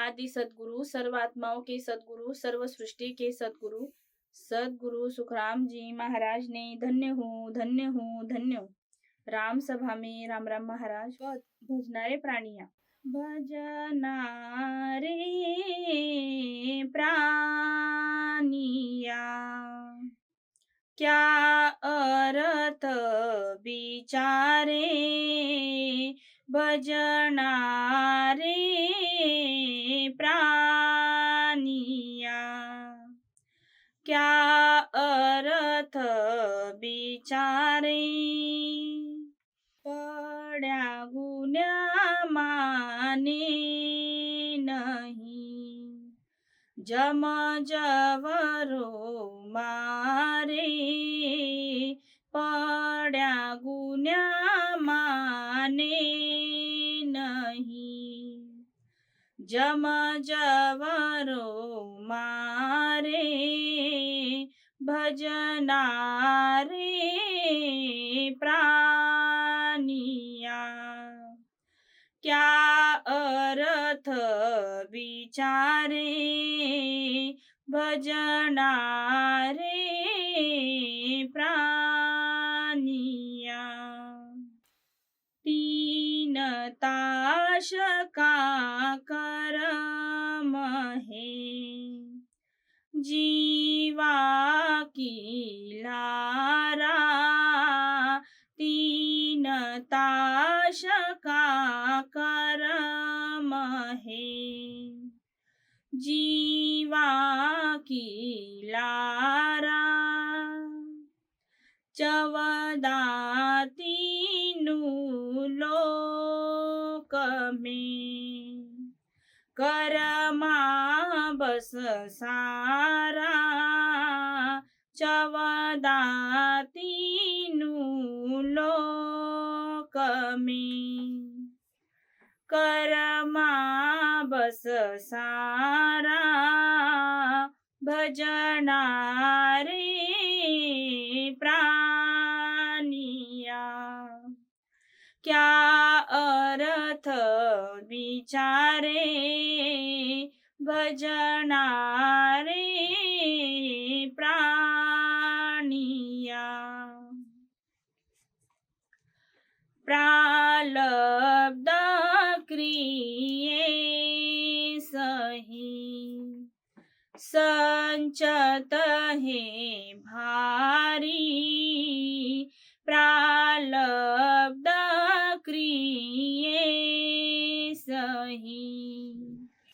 आदि सदगुरु, सर्व आत्माओं के सदगुरु, सर्व सृष्टि के सदगुरु, सदगुरु सुखराम जी महाराज ने धन्य हूँ, धन्य हूँ, धन्य हूँ। राम सभा में राम राम महाराज। भजनारे प्राणिया। भजनारे प्राणिया, क्या अर्थ विचारे, भजनारे प्राणिया, क्या अर्थ विचारे, पड्या गुन्या माने नहीं, जम जवरो मारे, पड्या गुन्या माने नहीं, जम जवरो मारे, भजनारे प्राणिया, क्या अर्थ विचारे, भजनारे प्राणिया। तीन ताश का कर्म है, जीवा की लारा, तीन ताश का कर्म है, जीवा की लारा, चवदा तीनू लोक में, करमा बस सारा, चवदा तीनू लोक में, करमा बस सारा, भजनारे प्राणिया, क्या अर्थ विचारे, भजनारे प्राणिया। प्रालब्ध क्रिये सही, संचत है भारी, प्रालब्ध क्रिये सही,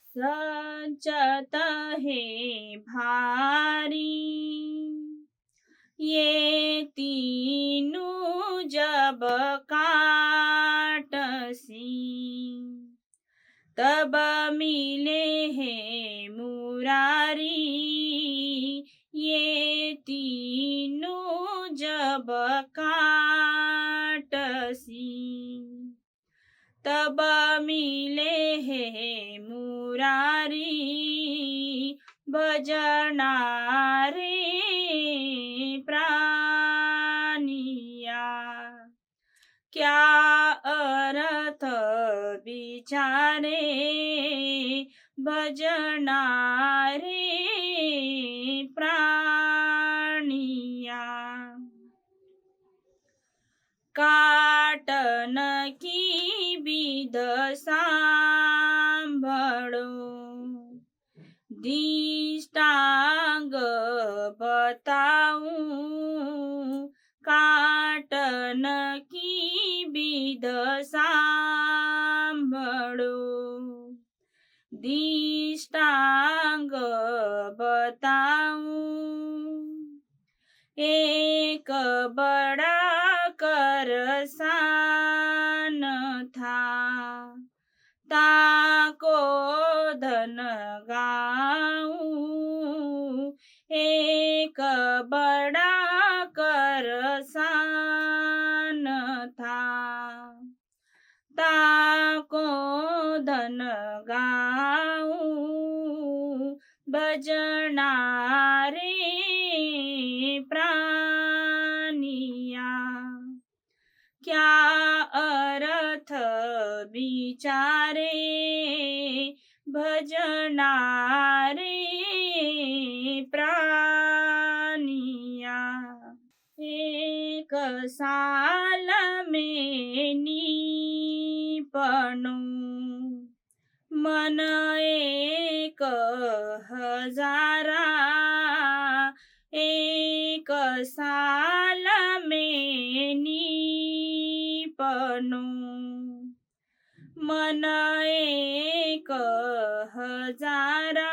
संचत है भारी, ये तीनों जब काटसी, तब मिले हैं मुरारी, ये तीनों जब काटसी, तब मिले हैं मुरारी, भजनारे प्राणिया, क्या अर्थ विचारे, भजनारे प्राणिया। काटन की विध सांभळो, दिष्टांग बताऊं, काटन की विध सांभळो, दिष्टांग बताऊं, एक बड़ा करसान था, ताको धन गाऊं, एक बड़ा करसान था, ताको धन गाऊं, भजनारे प्राणिया, क्या अर्थ विचारे, भजनारे प्राणिया एक साल में निपनो मन एक हजारा एक साल में निपनो मन एक हजारा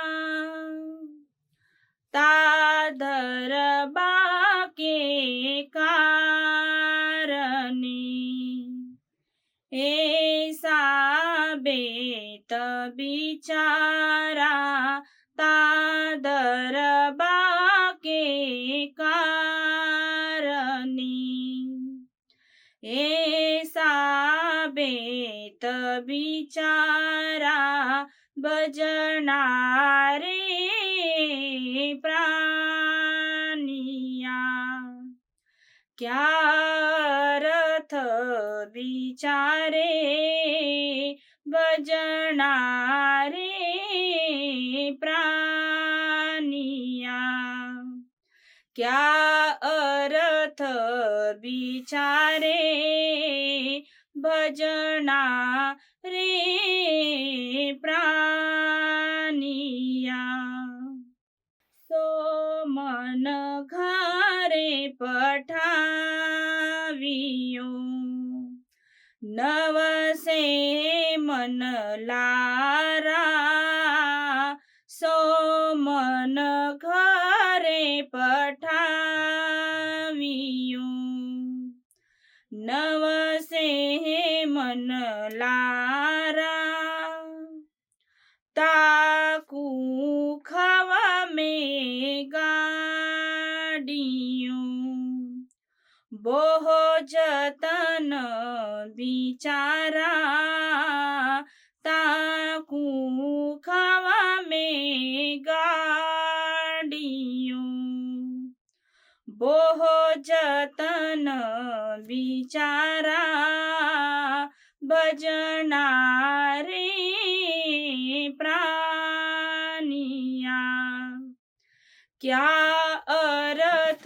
ताधर बाके कारणी ऐसा बेत बिचारा तादर बाके कारणी ऐसा बेत बिचारा भजनारे प्राणिया क्या अर्थ विचारे भजनारे प्राणिया क्या अर्थ विचारे भजना रे प्राणिया सो मन घरे पठावियो नवसे मन लारा सो मन घरे पठावियो नवसे मन लारा ताकू खवा में गाड़ियों बोहो जतन बिचारा ताकू खवा में गाड़ियों बोहो जतन बिचारा भजनारे प्राणिया क्या अर्थ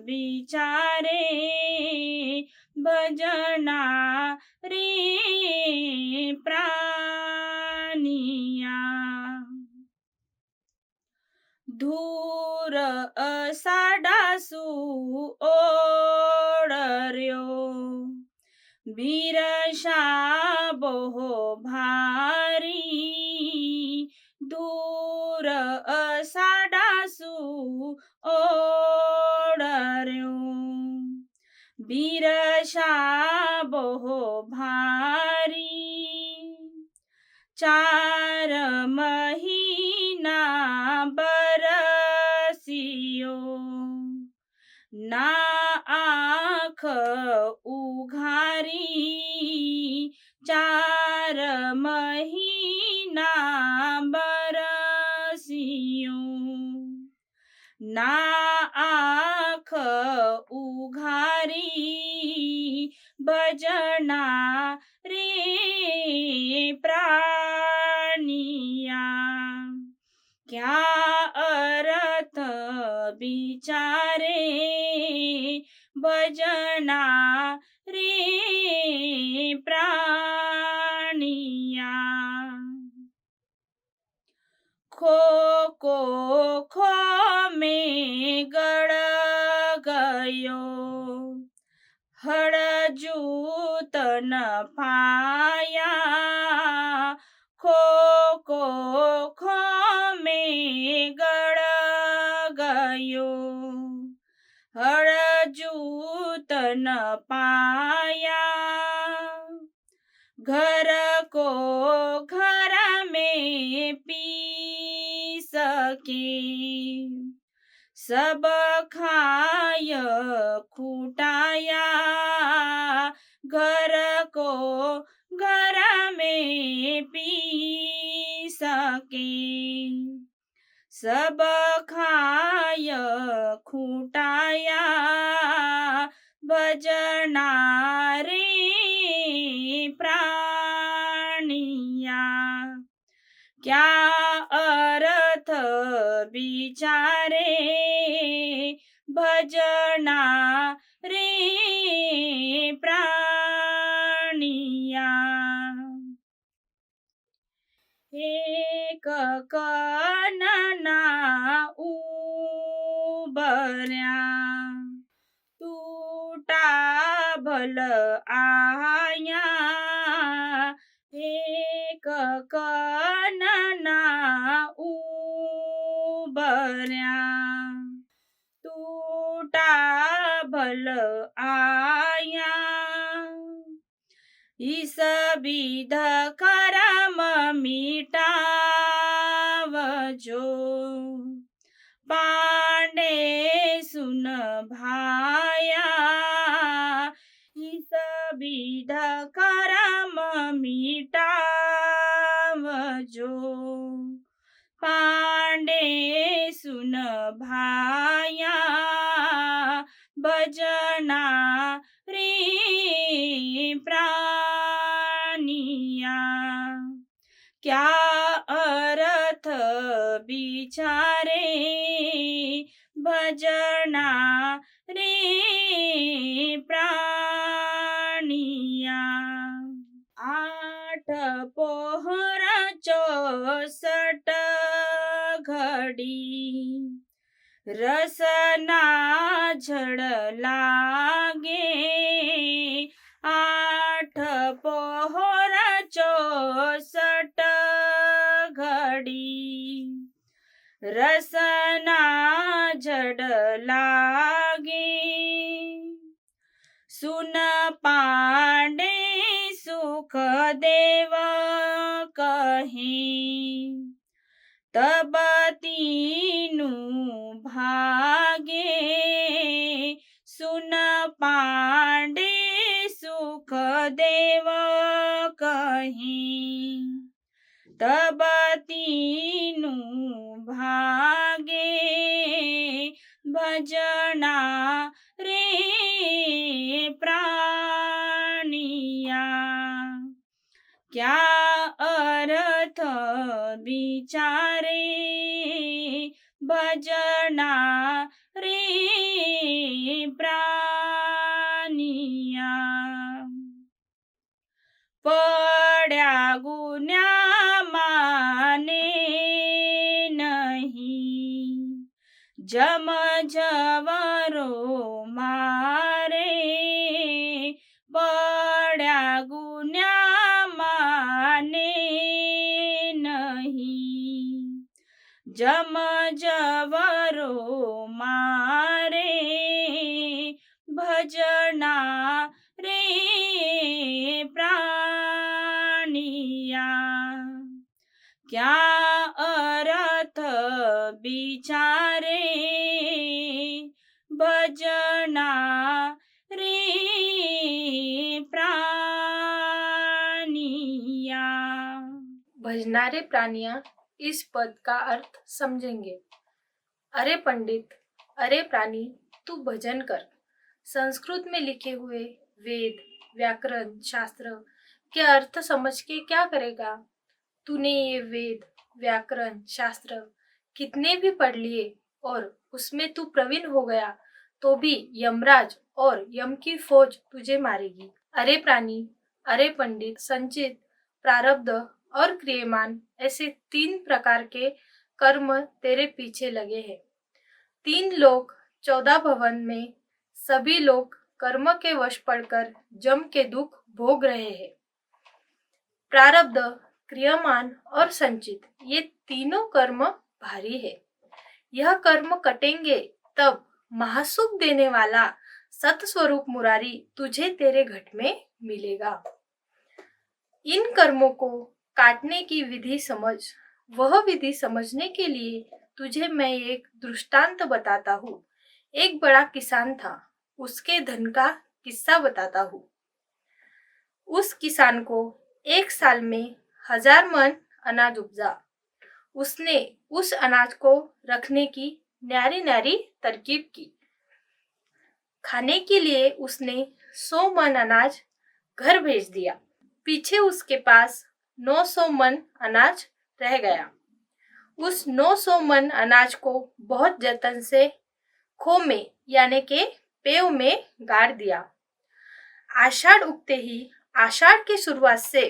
बिचारे भजना रे प्राणिया धूर असाडासू ओढर्यो बिरशा बोहो भारी दूर असाडासू ओढर्यो बिरशा बोहो भारी 4 महीना बरसियो ना आँख उघारी 4 महीना बरसियो ना आँख उघारी भजना रे प्राणिया क्या अर्थ बिचारे भजना रे प्राणिया खो को खो में गड़ गयो हड़जूत न पाया खो को खो में गड़ गयो हड़जूत न पाया घर को घर में पी सके सब खाय खुटाया घर को घर में पी सके सब खाय खुटाया भजना रे प्राणिया क्या अर्थ बिचारे भजना रे प्राणिया। एक कणना उबऱ्या तुटा भल आया। एक कणना उबऱ्या तुटा भल आया। इस विध करम मिटावजो पांडे सुन भाया। इस विध करम मिटावजो पांडे सुन भाया। भजना रे प्राणिया। क्या अर्थ बिचारे भजना रे प्राणिया। 8 पोहर 64 घड़ी रसना झड़ लागे। 8 पोहर 64 घड़ी रसना झड़ लागे। सुन पांडे सुखदेव कहे तब तीनु भागे। सुन पांडे सुखदेव कहे तब तीनु भागे। भजना रे प्राणिया। क्या अर्थ बिचारे भजना रे प्राणिया। पड्या गुन्या माने नहीं जम जवरो मारे। पड्या गुन्या माने नहीं जम जवरो मारे। भजना रे प्राणिया। क्या अर्थ बिचारे भजना रे प्राणिया। भजनारे प्राणिया इस पद का अर्थ समझेंगे। अरे पंडित, अरे प्राणी, तू भजन कर। संस्कृत में लिखे हुए वेद, व्याकरण, शास्त्र के अर्थ समझ के क्या करेगा? तूने ये वेद, व्याकरण, शास्त्र कितने भी पढ़ लिए और उसमें तू प्रवीण हो गया तो भी यमराज और यम की फौज तुझे मारेगी। अरे प्राणी, अरे पंडित, संचित, प्रारब्ध और क्रियमान ऐसे 3 प्रकार के कर्म तेरे पीछे लगे हैं। 3 लोक 14 भवन में सभी लोग कर्म के वश पड़कर जम के दुख भोग रहे हैं। प्रारब्ध, क्रियमान और संचित ये तीनों कर्म भारी है। यह कर्म कटेंगे तब महासुख देने वाला सतस्वरूप मुरारी तुझे तेरे घट में मिलेगा। इन कर्मों को काटने की विधि समझ। वह विधि समझने के लिए तुझे मैं एक दृष्टांत बताता हूँ। एक बड़ा किसान था, उसके धन का किस्सा बताता हूँ। उस किसान को एक साल में 1000 मन अनाज उपजा। उसने उस अनाज को रखने की न्यारी न्यारी तरकीब की। खाने के लिए उसने 100 मन अनाज घर भेज दिया। पीछे उसके पास 900 मन अनाज रह गया। उस 900 मन अनाज को बहुत जतन से खो में यानी के पेव में गाड़ दिया। आषाढ़ उगते ही आषाढ़ की शुरुआत से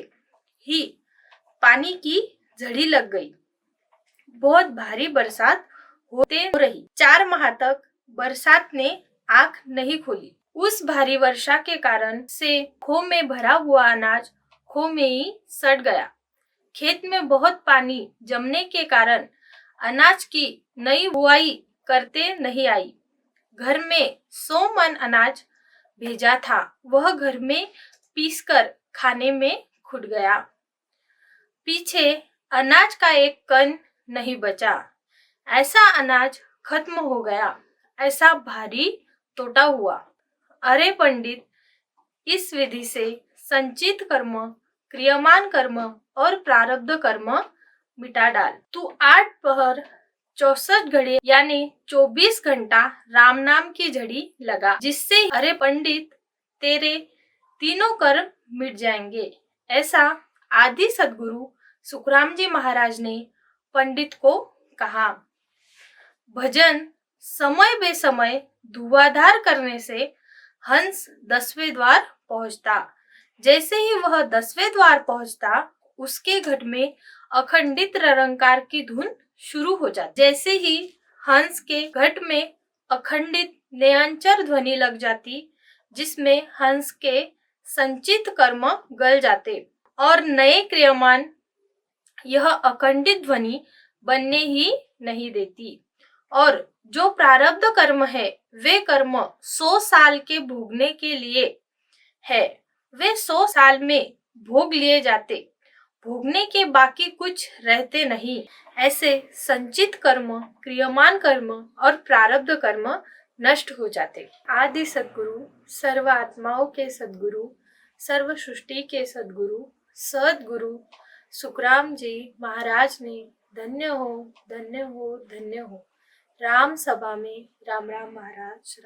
ही पानी की झड़ी लग गई। बहुत भारी बरसात हो रही। 4 माह तक बरसात ने आंख नहीं खोली। उस भारी वर्षा के कारण से खो में भरा हुआ अनाज खो में ही सड़ गया। खेत में बहुत पानी जमने के कारण अनाज की नई बुआई करते नहीं आई। घर में 100 मन अनाज भेजा था, वह घर में पीसकर खाने में खुट गया। पीछे अनाज का एक कण नहीं बचा। ऐसा अनाज खत्म हो गया, ऐसा भारी टोटा हुआ। अरे पंडित, इस विधि से संचित कर्म, क्रियमान कर्म और प्रारब्ध कर्म मिटा डाल। तू 8 पहर 64 घड़े यानी 24 घंटा राम नाम की झड़ी लगा, जिससे अरे पंडित तेरे तीनों कर्म मिट जाएंगे। ऐसा आदि सदगुरु सुखराम जी महाराज ने पंडित को कहा। भजन समय बेसमय धुआंधार करने से हंस 10वें द्वार पहुंचता। जैसे ही वह 10वें द्वार पहुंचता, उसके घट में अखंडित निरंकार की धुन शुरू हो जाती। जैसे ही हंस के घट में अखंडित नयनचर ध्वनि लग जाती, जिसमें हंस के संचित कर्म गल जाते और नए क्रियमान यह अखंडित ध्वनि बनने ही नहीं देती। और जो प्रारब्ध कर्म है, वे कर्म 100 साल के भोगने के लिए है। वे 100 साल में भोग लिए जाते, भोगने के बाकी कुछ रहते नहीं। ऐसे संचित कर्म, क्रियमान कर्म और प्रारब्ध कर्म नष्ट हो जाते। आदि सद्गुरु, सर्व आत्माओं के सद्गुरु, सर्व सृष्टि के सद्गुरु, सद्गुरु सुखराम जी महाराज ने धन्य हो, धन्य हो, धन्य हो। राम सभा में राम राम महाराज।